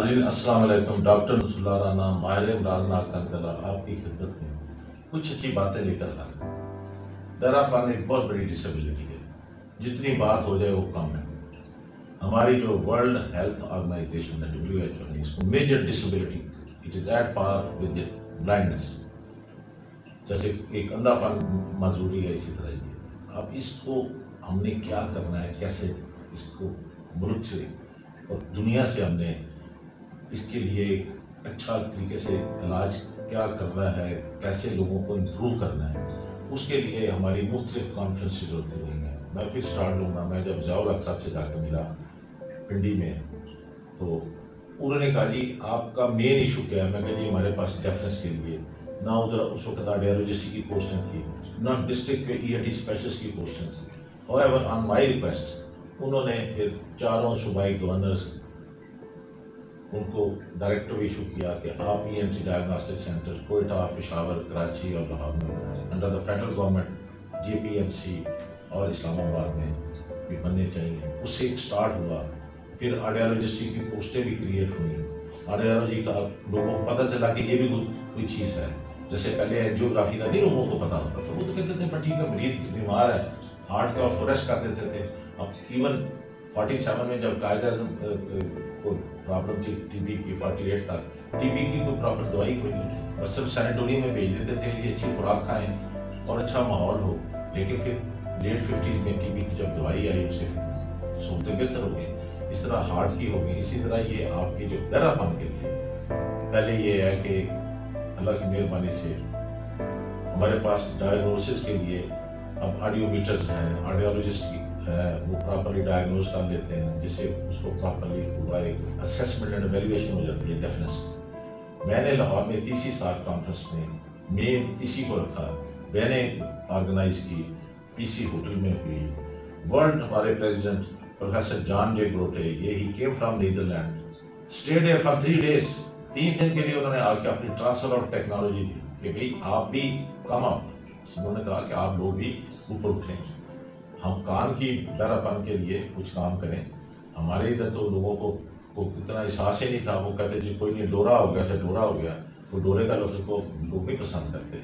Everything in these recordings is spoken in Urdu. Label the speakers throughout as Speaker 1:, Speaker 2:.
Speaker 1: ناظرین السلام علیکم، ڈاکٹر نصر اللہ رانا ماہر امراض ناک کان گلا آپ کی خدمت میں کچھ اچھی باتیں لے کر آئے۔ بہرا پان ایک بہت بڑی ڈسیبلٹی ہے، جتنی بات ہو جائے وہ کم ہے۔ ہماری جو ورلڈ ہیلتھ آرگنائزیشن ہے WHO نے اس کو major disability it is at par with blindness, جیسے ایک اندھا پن معذوری ہے، اسی طرح یہ اب اس کو ہم نے کیا کرنا ہے، کیسے اس کو ملک سے اور دنیا سے ہم نے اس کے لیے ایک اچھا طریقے سے علاج کیا کرنا ہے، کیسے لوگوں کو امپروو کرنا ہے، اس کے لیے ہماری مختلف کانفرنسز ہوتی رہی ہیں۔ میں پھر سٹارٹ لوں گا۔ میں جب ضیاء الحق صاحب سے جا کے ملا پنڈی میں تو انہوں نے کہا جی آپ کا مین ایشو کیا ہے؟ میں کہا جی ہمارے پاس ڈیفنس کے لیے نہ ادھر اس وقت آرڈیالوجسٹ کی پوسٹیں تھی، نہ ڈسٹرکٹ پہ ENT اسپیشلسٹ کی پوسٹیں تھیں۔ however on my request انہوں نے پھر چاروں صوبائی گورنرز ان کو ڈائریکٹو ایشو کیا کہ آپ ENT diagnostic centre Quetta, Peshawar, Karachi اور لاہور میں بنائیں، under the federal government GPMC اور اسلام آباد میں بھی بننے چاہیے۔ اس سے ایک سٹارٹ ہوا، پھر آرڈیالوجسٹ کی پوسٹیں بھی کریٹ ہوئیں۔ آرڈیالوجی کا لوگوں کو پتہ چلا کہ یہ بھی کوئی چیز ہے، جیسے پہلے اینجیوگرافی کا نہیں لوگوں کو پتا ہوتا تھا، وہ تو کہتے تھے پٹی کا مریض بیمار ہے، ہارٹ کا فلوریس کر دیتے تھے۔ اب ایون 47 میں جب قائد اعظم کو پرابلم تھی TB کی، 48 تک TB کی کوئی پراپر دوائی کوئی نہیں تھی، بس صرف سینیٹوریم میں بھیج دیتے تھے یہ اچھی خوراک کھائیں اور اچھا ماحول ہو۔ لیکن پھر لیٹ 50s میں TB کی جب دوائی آئی اس سے صورتیں بہتر ہو گئی، اس طرح ہارٹ کی ہو گئی۔ اسی طرح یہ آپ کے جو بہرا پن کے لیے پہلے یہ ہے کہ اللہ کی مہربانی سے ہمارے پاس ڈائگنوسس کے لیے اب آڈیو میٹرز ہیں، آرڈیالوجسٹ کی ہے، وہ پراپرلی ڈائگنوز کر لیتے ہیں، جس سے اس کو پراپرلی ہوا ایک اسیسمنٹ اینڈ ایویلویشن ہو جاتی ہے ڈیفنس۔ میں نے لاہور میں تیسری سال کانفرنس میں مین اسی کو رکھا، میں نے آرگنائز کی، PC ہوٹل میں ہوئی۔ ورلڈ ہمارے پریزیڈنٹ پروفیسر جان جے گروٹے، یہ he came from Netherland, stay there for 3 days، 3 دن کے لیے انہوں نے آ کے اپنی ٹرانسفر آف ٹیکنالوجی دی کہ بھئی آپ بھی کم اپ، انہوں نے کہا کہ آپ لوگ بھی اوپر اٹھیں، ہم کان کی بہرا پن کے لیے کچھ کام کریں۔ ہمارے ادھر تو لوگوں کو اتنا احساس ہی نہیں تھا، وہ کہتے جی کوئی نہیں ڈورا ہو گیا، ڈورا ہو گیا، وہ ڈورے کا لفظ کو لوگ نہیں پسند کرتے۔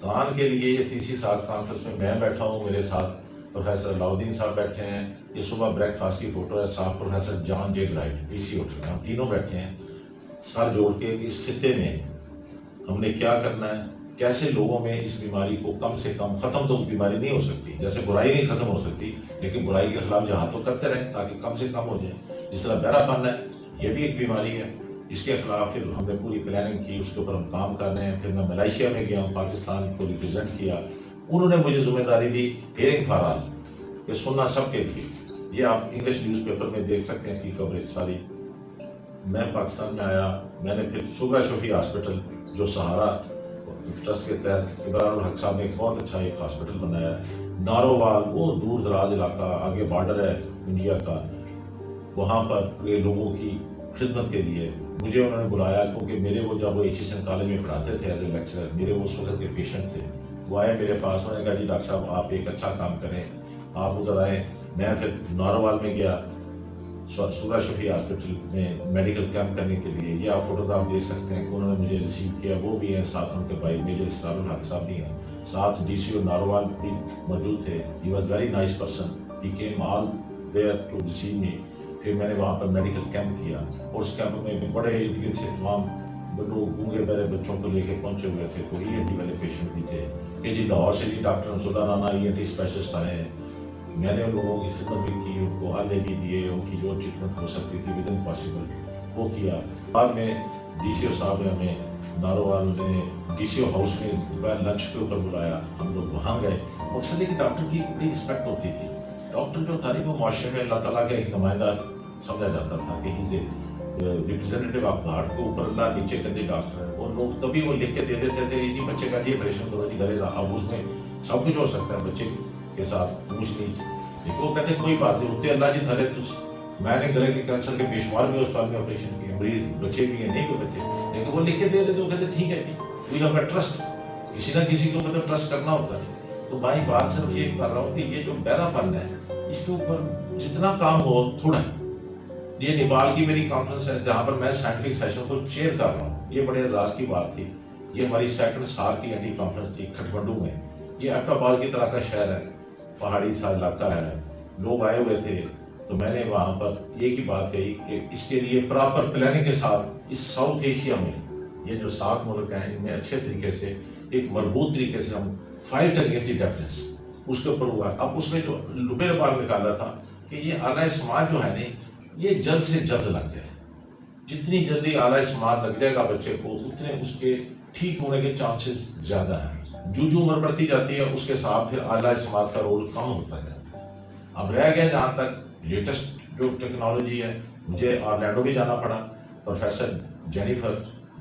Speaker 1: کان کے لیے یہ تیسری سال کانفرنس میں بیٹھا ہوں، میرے ساتھ پروفیسر علاؤدین صاحب بیٹھے ہیں، یہ صبح بریک فاسٹ کی فوٹو ہے، صاحب پروفیسر جان جے گرائٹ PC ہوٹل میں، ہم تینوں بیٹھے ہیں سر جوڑ کے کہ اس خطے میں ہم نے کیا کرنا ہے، کیسے لوگوں میں اس بیماری کو کم سے کم، ختم تو بیماری نہیں ہو سکتی، جیسے برائی نہیں ختم ہو سکتی، لیکن برائی کے خلاف جہاد تو کرتے رہیں تاکہ کم سے کم ہو جائے۔ جس طرح بہرا پن ہے یہ بھی ایک بیماری ہے، اس کے خلاف پھر ہم نے پوری پلاننگ کی، اس کے اوپر ہم کام کر رہے ہیں۔ پھر میں ملائیشیا میں گیا ہوں، پاکستان کو ریپرزینٹ کیا، انہوں نے مجھے ذمہ داری دی ہیئرنگ فار آل، کہ سننا سب کے لیے۔ یہ آپ انگلش نیوز پیپر میں دیکھ سکتے ہیں اس کی کوریج ساری۔ میں پاکستان میں آیا، میں نے پھر صوبہ شفیع ہاسپٹل جو سہارا ٹرسٹ کے تحت ابرار الحق صاحب نے ایک بہت اچھا ایک ہاسپٹل بنایا ہے، نارووال، وہ دور دراز علاقہ، آگے بارڈر ہے انڈیا کا، وہاں پر یہ لوگوں کی خدمت کے لیے مجھے انہوں نے بلایا، کیونکہ میرے وہ جب وہ HSN کالج میں پڑھاتے تھے ایز اے لیکچرر، میرے وہ اس وقت کے پیشنٹ تھے، وہ آئے میرے پاس، انہوں نے کہا جی ڈاکٹر صاحب آپ ایک اچھا کام کریں، آپ ادھر آئیں۔ میں پھر نارووال میں گیا صوبہ شفیع ہاسپٹل میں میڈیکل کیمپ کرنے کے لیے، یہ آپ فوٹوگراف دیکھ سکتے ہیں کہ انہوں نے مجھے ریسیو کیا، وہ بھی ہیں ساتھ، ان کے بھائی میجر اسرار الحق صاحب بھی ہیں ساتھ، DCO نارووال بھی موجود تھے، he was very nice person, he came all there to receive me۔ پھر میں نے وہاں پر میڈیکل کیمپ کیا، اور اس کیمپ میں بڑے ارد گرد سے تمام لوگ گونگے بہرے بچوں کو لے کے پہنچے ہوئے تھے، کوئی ENT والے پیشنٹ بھی تھے کہ جی لاہور سے جی ڈاکٹر نصر اللہ رانا ENT اسپیشلسٹ آئے ہیں۔ میں نے ان لوگوں کی خدمت بھی کی، ان کو آلے بھی دیے، ان کی جو ٹریٹمنٹ ہو سکتی تھی ود ان پاسبل وہ کیا۔ بعد میں DCO صاحب نے ہمیں نارووال نے DCO ہاؤس میں دوپہر لنچ کے اوپر بلایا، ہم لوگ وہاں گئے۔ مقصد ہے کہ ڈاکٹر کی بڑی رسپیکٹ ہوتی تھی، ڈاکٹر جو تھا وہ معاشرے میں اللہ تعالیٰ کا ایک نمائندہ سمجھا جاتا تھا کہ ہی ریپرزینٹیو آف گاڈ، کو اوپر اللہ نیچے کندے ڈاکٹر ہے، اور لوگ تبھی وہ لکھ کے دے دیتے تھے جی بچے کا جی آپریشن کرو جی گلے کا، اب اس میں سب کچھ ہو سکتا ہے بچے کے ساتھ پوچھ نیچ، لیکن وہ کہتے کوئی بات نہیں ہوتے اللہ جی تھرے کچھ۔ میں نے گلے کے کینسر کے بے شمار بھی اسپتال میں آپریشن کیے، مریض بچے بھی ہیں، نہیں کوئی بچے، لیکن وہ لکھ کے دے دیتے، وہ کہتے ٹھیک ہے جی، وی ہیو اے ٹرسٹ، کسی نہ کسی کو مطلب ٹرسٹ کرنا ہوتا ہے۔ تو بھائی بات صرف یہ کر رہا ہوں کہ یہ جو بہرا پن ہے اس کے اوپر جتنا کام ہو تھوڑا ہے، یہ نیپال کی میری کانفرنس ہے جہاں پر میں سائنٹیفک سیشن کو چیئر کر رہا ہوں. یہ بڑے اعزاز کی بات تھی. یہ ہماری سیکنڈ سال کی اینڈی کانفرنس تھی کھٹمنڈو میں. یہ ایبٹ آباد کی طرح کا شہر ہے, پہاڑی سا علاقہ ہے, لوگ آئے ہوئے تھے. تو میں نے وہاں پر ایک ہی بات کہی کہ اس کے لیے پراپر پلاننگ کے ساتھ اس ساؤتھ ایشیا میں یہ جو 7 ملک ہیں ان میں اچھے طریقے سے ایک مربوط طریقے سے ہم فائٹ اگینسٹ دی ڈیفرنس اس کے اوپر ہوا. اب اس میں جو لبے بار نکالا تھا کہ یہ اعلیٰ سماج جو ہے نہیں یہ جلد سے جلد لگ جائے. جتنی جلدی اعلیٰ سماج لگ جائے گا بچے کو اتنے اس کے ٹھیک ہونے کے چانسز زیادہ ہیں. جو عمر بڑھتی جاتی ہے اس کے ساتھ پھر اعلیٰ سماج کا رول کم ہوتا جاتا ہے. اب رہ گیا جہاں تک لیٹسٹ جو ٹیکنالوجی ہے, مجھے آرلینڈو بھی جانا پڑا. پروفیسر جینیفر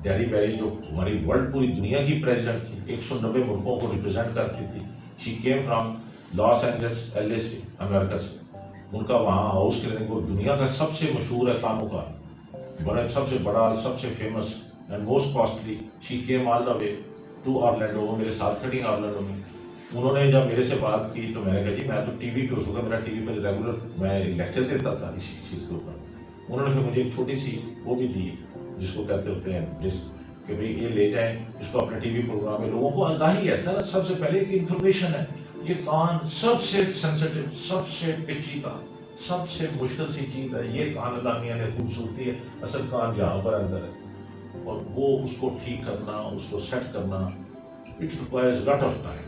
Speaker 1: ڈیری بیری جو ہماری ورلڈ پوری دنیا کی پریزیڈنٹ تھی, 190 ملکوں کو ریپرزینٹ کرتی تھی. She came from Los Angeles LA سے, امریکہ سے. ان کا وہاں ہاؤس کلینک وہ دنیا کا سب سے مشہور ہے کانوں کا, بڑا سب سے بڑا سب سے famous and most costly. She came all the way to Orlando. وہ میرے ساتھ کھڑی آرلینڈو میں. انہوں نے جب میرے سے بات کی تو میں نے کہا جی میں تو ٹی وی پہ ہو سکا, میرا ٹی وی پہ ریگولر میں لیکچر دیتا تھا اسی چیز کے اوپر. انہوں نے پھر مجھے ایک چھوٹی سی وہ بھی دی جس کو کہتے ہوتے ہیں جس کہ بھئی یہ لے جائیں اس کو اپنے ٹی وی پروگرام میں. لوگوں کو آگاہی ہے سر, سب سے پہلے ایک انفارمیشن ہے. یہ کان سب سے سینسٹیو, سب سے پیچیدہ, سب سے مشکل سی چیز ہے. یہ کان اللہ میاں نے خوبصورتی ہے, اصل کان یہاں پر اندر ہے, اور وہ اس کو ٹھیک کرنا, اس کو سیٹ کرنا, it requires lot of time.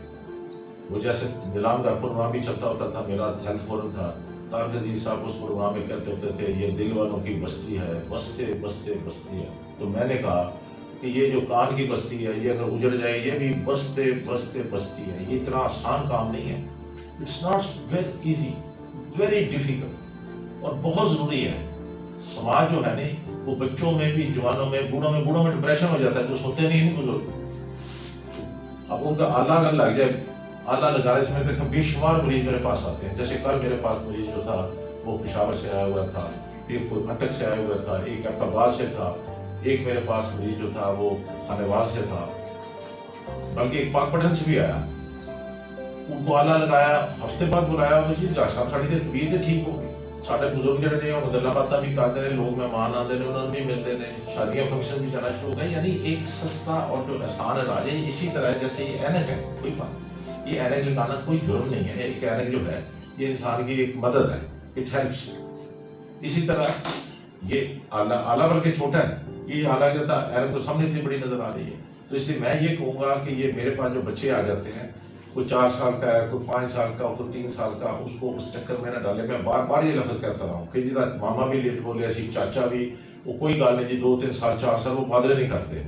Speaker 1: وہ جیسے نیلام کا پروگرام بھی چلتا ہوتا تھا, میرا ہیلتھ فورم تھا, طارق عزیز صاحب اس پروگرام میں کہتے ہوتے تھے یہ دل والوں کی بستی ہے, بستے بستے بستی ہے. تو میں نے کہا کہ یہ جو کان کی بستی ہے یہ اگر اجڑ جائے یہ بھی بستے بستے بستی ہے. یہ اتنا آسان کام نہیں ہے. It's not very easy, very difficult, اور بہت ضروری ہے. سماج جو ہے نہیں وہ بچوں میں بھی, جوانوں میں, بوڑھوں میں ڈپریشن ہو جاتا ہے جو سوتے نہیں بزرگ. اب ان کا آلہ اگر لگ جائے, آلہ لگانے سے میں دیکھا بے شمار مریض میرے پاس آتے ہیں. جیسے کل میرے پاس مریض جو تھا وہ پشاور سے آیا ہوا تھا, پھر کوئی اٹک سے آیا ہوا تھا, ایک ایبٹ آباد سے تھا, ایک میرے پاس مریض جو تھا وہ خانیوال سے تھا, بلکہ ایک پاک پٹن سے بھی آیا. ان کو آلہ لگایا, ہفتے بعد بلایا, وہ چیز صاحب ساڑی طبیعت ٹھیک ہو گئی. سارے بزرگ جڑے نے گلا باتیں بھی کرتے ہیں, لوگ مہمان آتے ہیں انہوں نے بھی ملتے ہیں, شادیاں فنکشن بھی جانا شروع ہو گئے. یعنی ایک سستا اور جو آسان علاج ہے. اسی طرح جیسے یہ اینک ہے, کوئی بات, یہ اینک لگانا کوئی جرم نہیں ہے. ایک اینک جو ہے یہ انسان کی ایک مدد ہے, اٹ ہیلپس. اسی طرح یہ آلہ بلکہ چھوٹا ہے, یہ آلہ جو تھا اینک تو سامنے اتنی بڑی نظر آ رہی ہے. تو اس لیے میں یہ کہوں گا کہ یہ میرے پاس جو بچے آ جاتے ہیں, کوئی 4 سال کا ہے, کوئی 5 سال کا, کوئی 3 سال کا, اس کو اس چکر میں نہ ڈالے. میں بار بار یہ لفظ کہتا رہا ہوں کہ جی ماما بھی لیٹ بولے ایسی, چاچا بھی, وہ کوئی گال نہیں جی, 2-3 سال 4 سال وہ بادلے نہیں کرتے.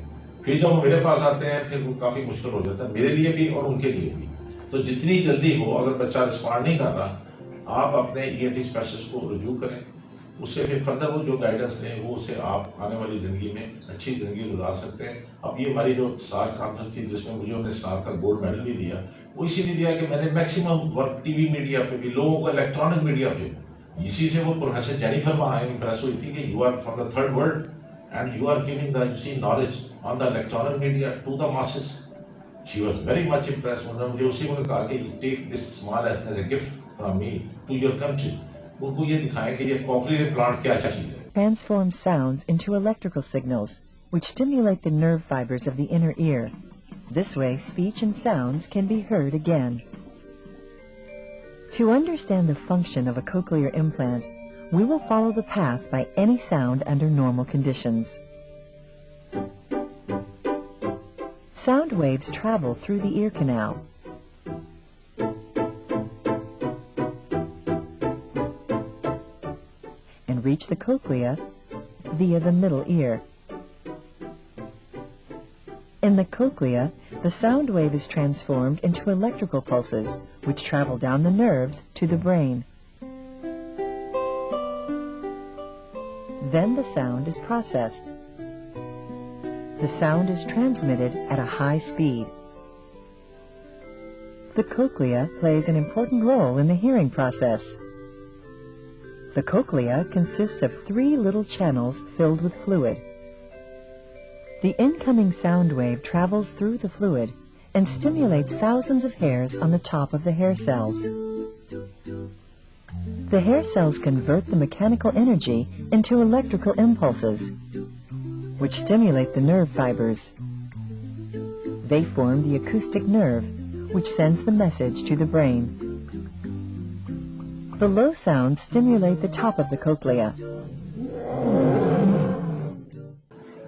Speaker 1: پھر جب وہ میرے پاس آتے ہیں پھر وہ کافی مشکل ہو جاتا ہے میرے لیے بھی اور ان کے لیے بھی. تو جتنی جلدی ہو, اگر بچہ رسپانڈ نہیں کر رہا, آپ اپنے ENT اسپیشلسٹ کو رجوع کریں. اس سے پھر فردر وہ جو گائیڈنس لیں وہ اس سے آپ آنے والی زندگی میں اچھی زندگی گزار سکتے ہیں. اب یہ ہماری جو سال کانفرنس تھی جس میں مجھے انہوں نے سال کا گولڈ میڈل بھی دیا, وہ اسی لیے دیا کہ میں نے maximum work T V media پہ بھی, لوگوں کو الیکٹرانک میڈیا پہ. اسی سے وہ پروفیسر جینیفر وہاں امپریس ہوئی تھی کہ you are from the third world and you are giving the knowledge on the electronic media to the masses. She was very much impressed. انہوں نے مجھے اسی وقت کہا کہ take this small as a gift from me to your country. ان کو یہ دکھائیں کہ یہ cochlear implant کیا چیز ہے.
Speaker 2: Transforms sounds into electrical signals, which stimulate the nerve fibers of the inner ear. This way, speech and sounds can be heard again. To understand the function of a cochlear implant, we will follow the path by any sound under normal conditions. Sound waves travel through the ear canal. And reach the cochlea via the middle ear. In the cochlea, the sound wave is transformed into electrical pulses, which travel down the nerves to the brain. Then the sound is processed. The sound is transmitted at a high speed. The cochlea plays an important role in the hearing process. The cochlea consists of 3 little channels filled with fluid. The incoming sound wave travels through the fluid and stimulates thousands of hairs on the top of the hair cells. The hair cells convert the mechanical energy into electrical impulses, which stimulate the nerve fibers. They form the acoustic nerve, which sends the message to the brain. The low sounds stimulate the top of the cochlea.